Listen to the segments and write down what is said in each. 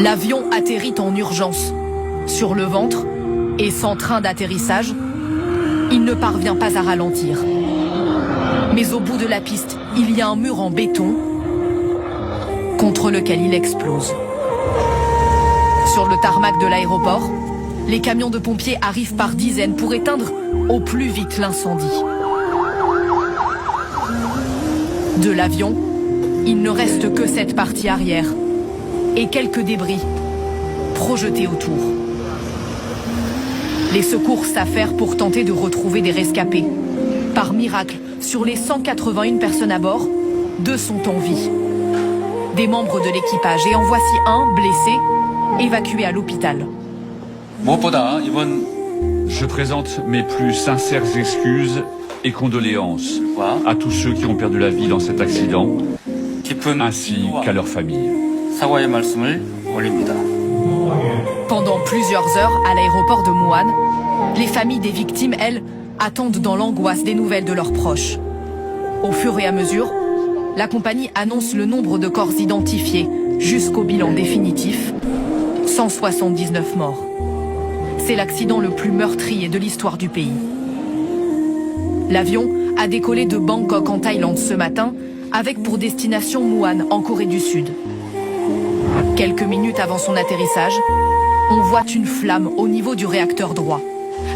L'avion atterrit en urgence, sur le ventre et sans train d'atterrissage. Il ne parvient pas à ralentir. Mais au bout de la piste, il y a un mur en béton contre lequel il explose. Sur le tarmac de l'aéroport, les camions de pompiers arrivent par dizaines pour éteindre au plus vite l'incendie. De l'avion, il ne reste que cette partie arrière et quelques débris projetés autour. Les secours s'affairent pour tenter de retrouver des rescapés. Par miracle, sur les 181 personnes à bord, 2 sont en vie. Des membres de l'équipage, et en voici un blessé, évacué à l'hôpital. Je présente mes plus sincères excuses et condoléances à tous ceux qui ont perdu la vie dans cet accident, ainsi qu'à leurs familles. Pendant plusieurs heures, à l'aéroport de Muan, les familles des victimes, elles, attendent dans l'angoisse des nouvelles de leurs proches. Au fur et à mesure, la compagnie annonce le nombre de corps identifiés jusqu'au bilan définitif, 179 morts. C'est l'accident le plus meurtrier de l'histoire du pays. L'avion a décollé de Bangkok en Thaïlande ce matin, avec pour destination Muan en Corée du Sud. Quelques minutes avant son atterrissage, on voit une flamme au niveau du réacteur droit.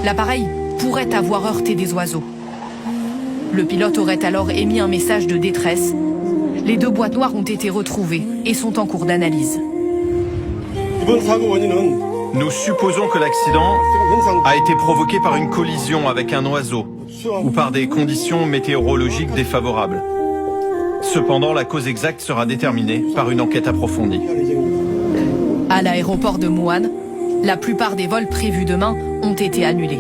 L'appareil pourrait avoir heurté des oiseaux. Le pilote aurait alors émis un message de détresse. Les 2 boîtes noires ont été retrouvées et sont en cours d'analyse. Nous supposons que l'accident a été provoqué par une collision avec un oiseau ou par des conditions météorologiques défavorables. Cependant, la cause exacte sera déterminée par une enquête approfondie. À l'aéroport de Muan, la plupart des vols prévus demain ont été annulés.